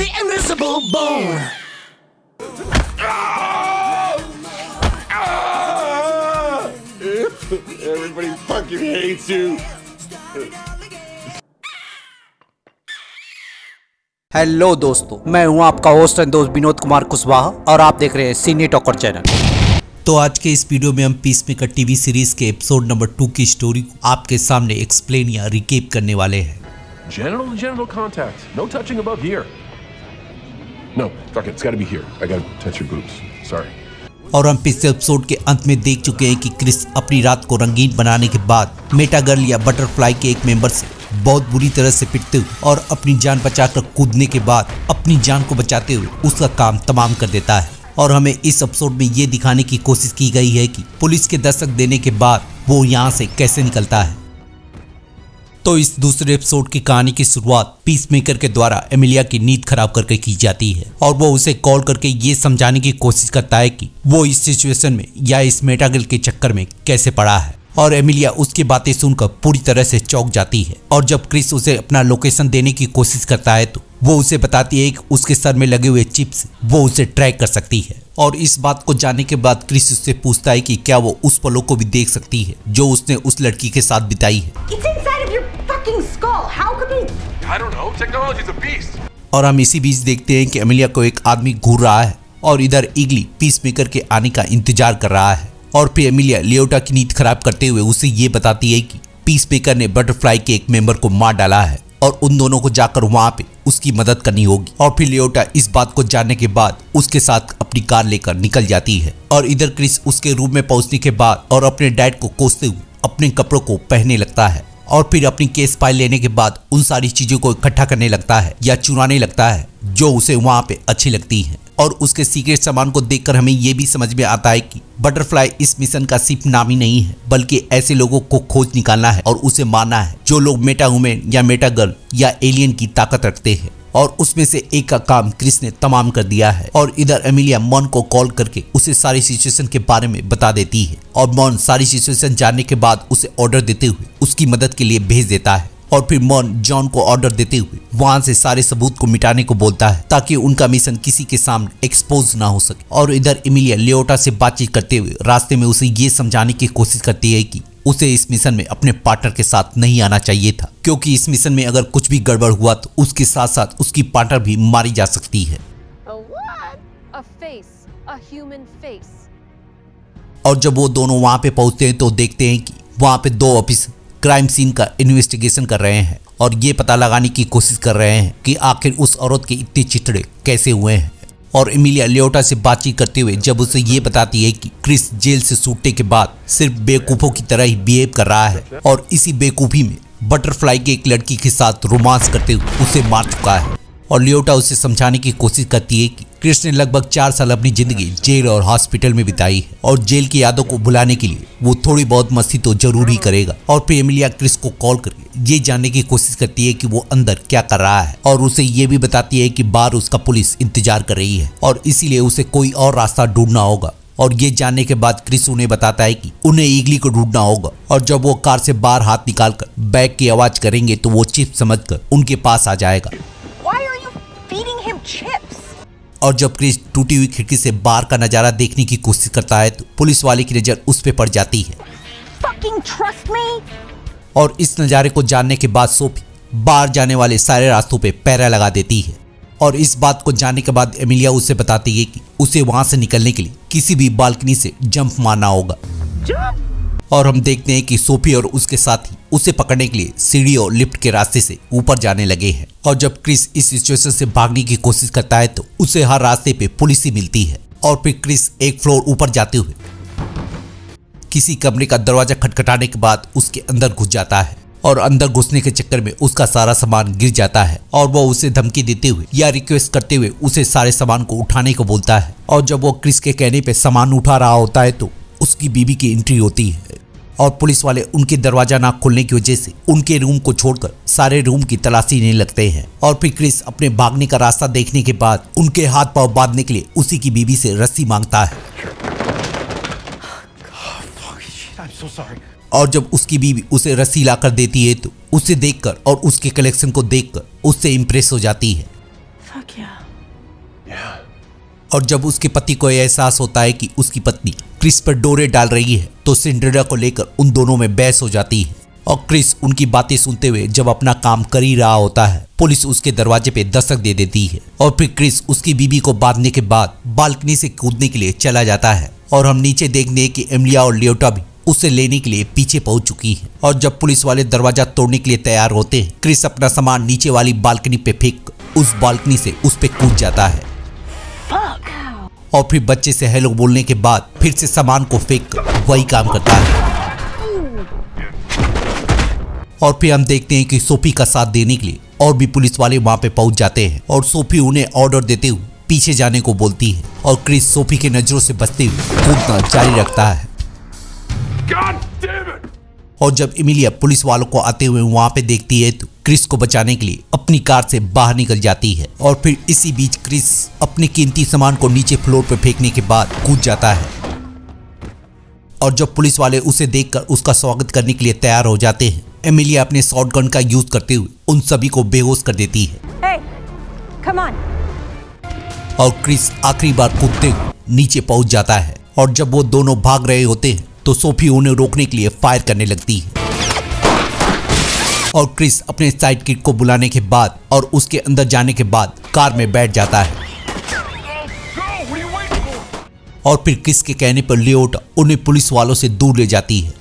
the invisible bone. Everybody fucking hates you. Hello दोस्तों, मैं हूं आपका होस्ट एंड दोस्त विनोद कुमार कुशवाहा और आप देख रहे हैं सिने टॉकर चैनल। तो आज के इस वीडियो में हम पीसमेकर टीवी सीरीज के एपिसोड नंबर 2 की स्टोरी को आपके सामने एक्सप्लेन या रिकेप करने वाले हैं। Genital to genital contact. No touching above here. No, fuck it. It's got to be here. I got to touch your boobs. Sorry. और हम पिछले एपिसोड के अंत में देख चुके हैं कि क्रिस अपनी रात को रंगीन बनाने के बाद मेटा गर्ल या बटरफ्लाई के एक मेंबर से बहुत बुरी तरह से पिटते हुए और अपनी जान बचाकर कूदने के बाद अपनी जान को बचाते हुए उसका काम तमाम कर देता है। और हमें इस एपिसोड में ये दिखाने की कोशिश की गई है कि पुलिस के दस्तक देने के बाद वो यहाँ से कैसे निकलता है। तो इस दूसरे एपिसोड की कहानी की शुरुआत पीसमेकर के द्वारा एमिलिया की नींद खराब करके की जाती है और वो उसे कॉल करके ये समझाने की कोशिश करता है कि वो इस सिचुएशन में या इस मेटागर्ल के चक्कर में कैसे पड़ा है। और एमिलिया उसकी बातें सुनकर पूरी तरह से चौंक जाती है और जब क्रिस उसे अपना लोकेशन देने की कोशिश करता है तो वो उसे बताती है कि उसके सर में लगे हुए चिप्स वो उसे ट्रैक कर सकती है। और इस बात को जानने के बाद क्रिस उससे पूछता है कि क्या वो उस पलों को भी देख सकती है जो उसने उस लड़की के साथ बिताई है। और हम इसी बीच देखते हैं कि एमिलिया को एक आदमी घूर रहा है और इधर ईगली पीसमेकर के आने का इंतजार कर रहा है। और फिर एमिलिया लियोटा की नींद खराब करते हुए उसे ये बताती है कि पीसमेकर ने बटरफ्लाई के एक मेंबर को मार डाला है और उन दोनों को जाकर वहां पे उसकी मदद करनी होगी। और फिर लियोटा इस बात को जानने के बाद उसके साथ अपनी कार लेकर निकल जाती है। और इधर क्रिस उसके रूम में पहुंचने के बाद और अपने डैड को कोसते हुए अपने कपड़ों को पहनने लगता है और फिर अपनी केस फाइल लेने के बाद उन सारी चीजों को इकट्ठा करने लगता है या चुराने लगता है जो उसे वहां पे अच्छी लगती है। और उसके सीक्रेट सामान को देखकर हमें यह भी समझ में आता है कि बटरफ्लाई इस मिशन का सिर्फ नाम ही नहीं है बल्कि ऐसे लोगों को खोज निकालना है और उसे मारना है जो लोग मेटा वुमेन या मेटा गर्ल या एलियन की ताकत रखते हैं। और उसमें से एक का काम क्रिस ने तमाम कर दिया है। और इधर एमिलिया मॉन को कॉल करके उसे सारी सिचुएशन के बारे में बता देती है और मॉन सारी सिचुएशन जानने के बाद उसे ऑर्डर देते हुए उसकी मदद के लिए भेज देता है। और फिर मॉन जॉन को ऑर्डर देते हुए वहां से सारे सबूत को मिटाने को बोलता है ताकि उनका मिशन किसी के सामने एक्सपोज ना हो सके। और इधर एमिलिया लियोटा से बातचीत करते हुए रास्ते में उसे ये समझाने की कोशिश करती है कि उसे इस मिशन में अपने पार्टनर के साथ नहीं आना चाहिए था क्योंकि इस मिशन में अगर कुछ भी गड़बड़ हुआ तो उसके साथ साथ उसकी पार्टनर भी मारी जा सकती है। और जब वो दोनों वहां पे पहुंचते हैं तो देखते हैं कि वहां पे दो ऑफिसर क्राइम सीन का इन्वेस्टिगेशन कर रहे हैं और ये पता लगाने की कोशिश कर रहे हैं कि आखिर उस औरत के इतने चिथड़े कैसे हुए हैं। और एमिलिया लियोटा से बातचीत करते हुए जब उसे ये बताती है कि क्रिस जेल से छूटने के बाद सिर्फ बेवकूफों की तरह ही बिहेव कर रहा है और इसी बेवकूफी में बटरफ्लाई के एक लड़की के साथ रोमांस करते हुए उसे मार चुका है। और लियोटा उसे समझाने की कोशिश करती है कि क्रिस ने लगभग 4 साल अपनी जिंदगी जेल और हॉस्पिटल में बिताई है और जेल की यादों को भुलाने के लिए वो थोड़ी बहुत मस्ती तो जरूर ही करेगा। और फिर एमिलिया क्रिस को कॉल करके ये जानने की कोशिश करती है कि वो अंदर क्या कर रहा है और उसे ये भी बताती है कि बाहर उसका पुलिस इंतजार कर रही है और इसीलिए उसे कोई और रास्ता ढूंढना होगा। और ये जानने के बाद क्रिस उन्हें बताता है कि उन्हें ईगली को ढूंढना होगा और जब वो कार से बाहर हाथ निकालकर बैग की आवाज करेंगे तो वो चिप समझकर उनके पास आ जाएगा। और जब क्रिस टूटी हुई खिड़की से बाहर का नजारा देखने की कोशिश करता है तो पुलिस वाले की नजर उस पे पड़ जाती है। और इस नजारे को जानने के बाद सोफी बाहर जाने वाले सारे रास्तों पे पैरा लगा देती है। और इस बात को जानने के बाद एमिलिया उसे बताती है कि उसे वहां से निकलने के लिए किसी भी बालकनी से जंप मारना होगा। और हम देखते हैं कि सोफी और उसके साथी उसे पकड़ने के लिए सीढ़ी और लिफ्ट के रास्ते से ऊपर जाने लगे हैं। और जब क्रिस इस सिचुएशन से भागने की कोशिश करता है तो उसे हर रास्ते पे पुलिस ही मिलती है। और फिर क्रिस एक फ्लोर ऊपर जाते हुए किसी कमरे का दरवाजा खटखटाने के बाद उसके अंदर घुस जाता है और अंदर घुसने के चक्कर में उसका सारा सामान गिर जाता है और वो उसे धमकी देते हुए या रिक्वेस्ट करते हुए उसे सारे सामान को उठाने को बोलता है। और जब वो क्रिस के कहने पे सामान उठा रहा होता है तो उसकी बीवी की एंट्री होती है और पुलिस वाले उनके दरवाजा ना खोलने की वजह से उनके रूम को छोड़कर सारे रूम की तलाशी लेने लगते हैं। और फिर क्रिस अपने भागने का रास्ता देखने के बाद उनके हाथ पांव बांधने के लिए उसी की बीवी से रस्सी मांगता है। और जब उसकी बीवी उसे रस्सी लाकर देती है तो उसे देखकर और उसके कलेक्शन को देखकर उससे इंप्रेस हो जाती है। Fuck yeah. Yeah. और जब उसके पति को यह एहसास होता है कि उसकी पत्नी क्रिस पर डोरे डाल रही है तो सिंड्रेला को लेकर उन दोनों में बहस हो जाती है और क्रिस उनकी बातें सुनते हुए जब अपना काम कर ही रहा होता है, पुलिस उसके दरवाजे पे दस्तक दे देती है और फिर क्रिस उसकी बीबी को बांधने के बाद बालकनी से कूदने के लिए चला जाता है और हम नीचे देखते हैं कि एमिलिया और लियोटा भी उसे लेने के लिए पीछे पहुंच चुकी है। और जब पुलिस वाले दरवाजा तोड़ने के लिए तैयार होते हैं, क्रिस अपना सामान नीचे वाली बालकनी पे फेंक उस बालकनी से उस पे कूद जाता है और फिर बच्चे से हेलो बोलने के बाद फिर से सामान को फेंक वही काम करता है। और फिर हम देखते हैं कि सोफी का साथ देने के लिए और भी पुलिस वाले वहां पे पहुंच जाते हैं और सोफी उन्हें ऑर्डर देते हुए पीछे जाने को बोलती है और क्रिस सोफी के नजरों से बचते हुए कूदना जारी रखता है। God damn it! और जब एमिलिया पुलिस वालों को आते हुए वहां पे देखती है तो क्रिस को बचाने के लिए अपनी कार से बाहर निकल जाती है और फिर इसी बीच क्रिस अपने कीमती सामान को नीचे फ्लोर पर फेंकने के बाद कूद जाता है। और जब पुलिस वाले उसे देखकर उसका स्वागत करने के लिए तैयार हो जाते हैं, एमिलिया अपने शॉटगन का यूज करते हुए उन सभी को बेहोश कर देती है। Hey, come on. और क्रिस आखिरी बार कूदते हुए नीचे पहुंच जाता है और जब वो दोनों भाग रहे होते हैं तो सोफी उन्हें रोकने के लिए फायर करने लगती है और क्रिस अपने साइड किक को बुलाने के बाद और उसके अंदर जाने के बाद कार में बैठ जाता है और फिर क्रिस के कहने पर लियोटा उन्हें पुलिस वालों से दूर ले जाती है।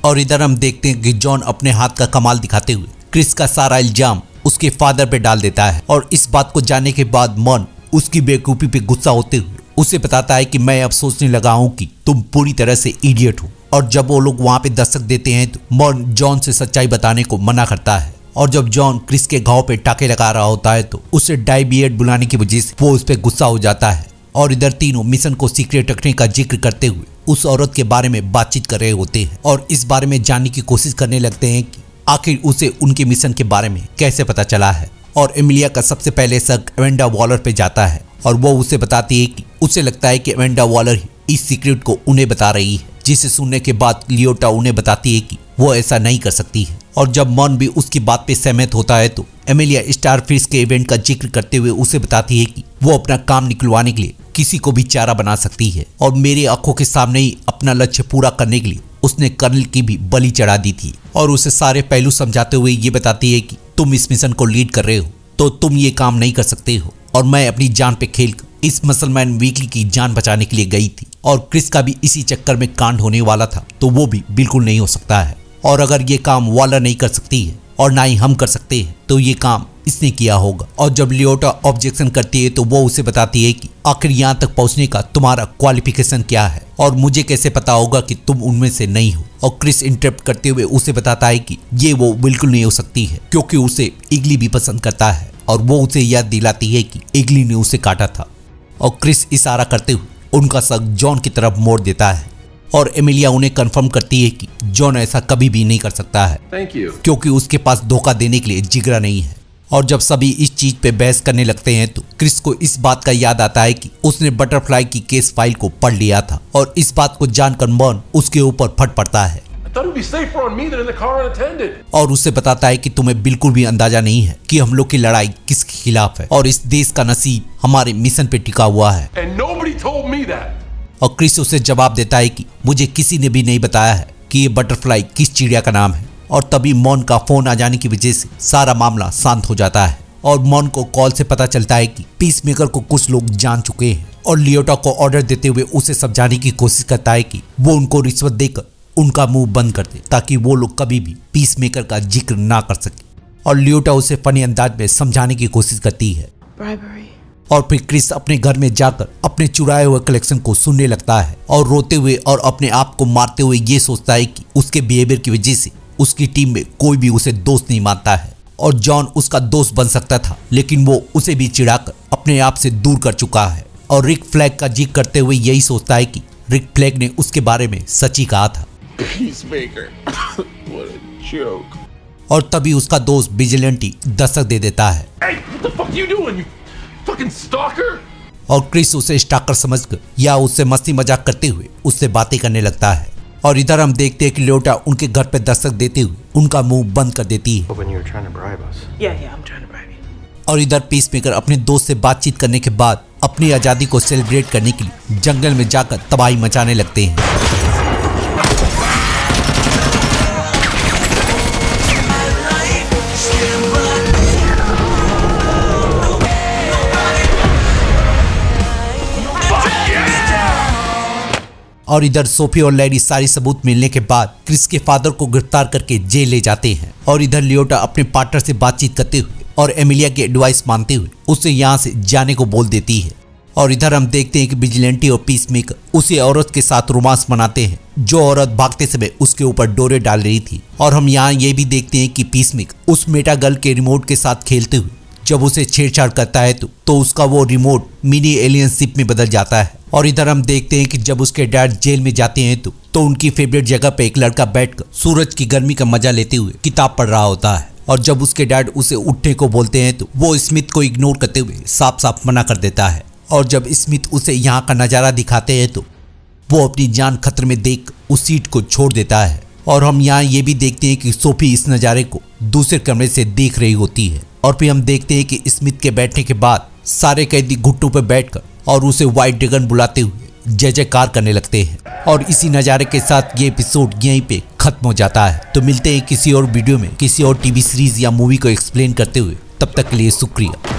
और इधर हम देखते हैं कि जॉन अपने हाथ का कमाल दिखाते हुए क्रिस का सारा इल्जाम उसके फादर पे डाल देता है और इस बात को जानने के बाद मॉन उसकी बेवकूफी पे गुस्सा होते हुए उसे बताता है कि मैं अब सोचने लगा हूं कि तुम पूरी तरह से इडियट हो। और जब वो लोग वहां पे दस्तक देते हैं तो मॉन जॉन से सच्चाई बताने को मना करता है और जब जॉन क्रिस के घाव पे टाके लगा रहा होता है तो उसे डायबिएट बुलाने की वजह से वो उस पर गुस्सा हो जाता है। और इधर तीनों मिशन को सीक्रेट रखने का जिक्र करते हुए उस औरत के बारे में बातचीत कर रहे होते हैं और इस बारे में जानने की कोशिश करने लगते हैं कि आखिर उसे उनके मिशन के बारे में कैसे पता चला है। और एमिलिया का सबसे पहले शक एमेंडा वॉलर पे जाता है और वो उसे बताती है कि उसे लगता है कि एमेंडा वॉलर ही इस सीक्रेट को उन्हें बता रही है, जिसे सुनने के बाद लियोटा उन्हें बताती है कि वो ऐसा नहीं कर सकती है। और जब मॉन भी उसकी बात पे सहमत होता है तो एमिलिया स्टारफिश के इवेंट का जिक्र करते हुए उसे बताती है कि वो अपना काम निकलवाने के लिए किसी को भी चारा बना सकती है और मेरी आंखों के सामने ही अपना लक्ष्य पूरा करने के लिए उसने कर्नल की भी बलि चढ़ा दी थी। और उसे सारे पहलू समझाते हुए ये बताती है कि तुम इस मिशन को लीड कर रहे हो तो तुम ये काम नहीं कर सकते हो और मैं अपनी जान पे खेलकर इस मसलमैन वीकली की जान बचाने के लिए गई थी और क्रिस का भी इसी चक्कर में कांड होने वाला था तो वो भी बिल्कुल नहीं हो सकता है। और अगर ये काम वॉलर नहीं कर सकती है और ना ही हम कर सकते हैं तो ये काम इसने किया होगा। और जब लियोटा ऑब्जेक्शन करती है तो वो उसे बताती है कि आखिर यहाँ तक पहुँचने का तुम्हारा क्वालिफिकेशन क्या है और मुझे कैसे पता होगा कि तुम उनमें से नहीं हो। और क्रिस इंटरप्ट करते हुए उसे बताता है कि ये वो बिल्कुल नहीं हो सकती है क्योंकि उसे इगली भी पसंद करता है और वो उसे याद दिलाती है कि इगली ने उसे काटा था। और क्रिस इशारा करते हुए उनका शक जॉन की तरफ मोड़ देता है और एमिलिया उन्हें कंफर्म करती है कि जॉन ऐसा कभी भी नहीं कर सकता है Thank you. क्योंकि उसके पास धोखा देने के लिए जिगरा नहीं है। और जब सभी इस चीज पे बहस करने लगते हैं तो क्रिस को इस बात का याद आता है कि उसने बटरफ्लाई की केस फाइल को पढ़ लिया था और इस बात को जानकर मॉन उसके ऊपर फट पड़ता है I thought it would be safer on me than in the car unattended. और उसे बताता है कि तुम्हें बिल्कुल भी अंदाजा नहीं है कि हम लोग की लड़ाई किसके खिलाफ है और इस देश का नसीब हमारे मिशन पे टिका हुआ है। And nobody told me that. और क्रिस उसे जवाब देता है कि मुझे किसी ने भी नहीं बताया है कि ये बटरफ्लाई किस चिड़िया का नाम है। और तभी मॉन का फोन आ जाने की वजह से सारा मामला शांत हो जाता है और मॉन को कॉल से पता चलता है कि पीसमेकर को कुछ लोग जान चुके हैं और लियोटा को ऑर्डर देते हुए उसे समझाने की कोशिश करता है कि वो उनको रिश्वत देकर उनका मुंह बंद कर दे ताकि वो लोग कभी भी पीसमेकर का जिक्र ना कर सके। और लियोटा उसे फनी अंदाज में समझाने की कोशिश करती है। Bribery. और फिर क्रिस अपने घर में जाकर अपने चुराए हुए कलेक्शन को सुनने लगता है और रोते हुए और अपने आप को मारते हुए ये सोचता है कि उसके बिहेवियर की वजह से उसकी टीम में कोई भी उसे दोस्त नहीं मानता है और जॉन उसका दोस्त बन सकता था लेकिन वो उसे भी चिढ़ाकर अपने आप से दूर कर चुका है। और रिक फ्लैग का जिक्र करते हुए यही सोचता है कि रिक फ्लैग ने उसके बारे में सच ही कहा था। Peacemaker. What a joke. और तभी उसका दोस्त विजिलेंटी दस्तक दे देता है। Hey, what the fuck you doing, you fucking stalker? और क्रिस उसे स्टाकर समझकर या उससे मस्ती मजाक करते हुए उससे बातें करने लगता है। और इधर हम देखते हैं कि लियोटा उनके घर पे दस्तक देते हुए उनका मुंह बंद कर देती है। Hoping you were trying to bribe us. Yeah, I'm trying to bribe you. और इधर पीसमेकर अपने दोस्त से बातचीत करने के बाद अपनी आजादी को सेलिब्रेट करने के लिए जंगल में जाकर तबाही मचाने लगते हैं। और इधर सोफी और लैरी सारी सबूत मिलने के बाद क्रिस के फादर को गिरफ्तार करके जेल ले जाते हैं। और इधर लियोटा अपने पार्टनर से बातचीत करते हुए और एमिलिया की एडवाइस मानते हुए उसे यहाँ से जाने को बोल देती है। और इधर हम देखते हैं कि विजिलेंटी और पीसमेकर उसी औरत के साथ रोमांस मनाते हैं जो औरत भागते समय उसके ऊपर डोरे डाल रही थी। और हम यहाँ ये भी देखते हैं कि पीसमेकर उस मेटा गर्ल के रिमोट के साथ खेलते हुए जब उसे छेड़छाड़ करता है तो उसका वो रिमोट मिनी एलियन शिप में बदल जाता है। और इधर हम देखते हैं कि जब उसके डैड जेल में जाते हैं तो उनकी फेवरेट जगह पे एक लड़का बैठकर सूरज की गर्मी का मजा लेते हुए किताब पढ़ रहा होता है। और जब उसके डैड उसे उठने को बोलते हैं तो वो स्मिथ को इग्नोर करते हुए साफ साफ मना कर देता है। और जब स्मिथ उसे यहाँ का नज़ारा दिखाते हैं तो वो अपनी जान खतरे में देख उस सीट को छोड़ देता है। और हम यहाँ ये भी देखते हैं कि सोफी इस नज़ारे को दूसरे कमरे से देख रही होती है। और फिर हम देखते हैं कि स्मिथ के बैठने के बाद सारे कैदी घुट्टों पर बैठकर और उसे व्हाइट ड्रैगन बुलाते हुए जय जयकार करने लगते हैं। और इसी नज़ारे के साथ ये एपिसोड यहीं पे खत्म हो जाता है। तो मिलते हैं किसी और वीडियो में किसी और टीवी सीरीज या मूवी को एक्सप्लेन करते हुए। तब तक के लिए शुक्रिया।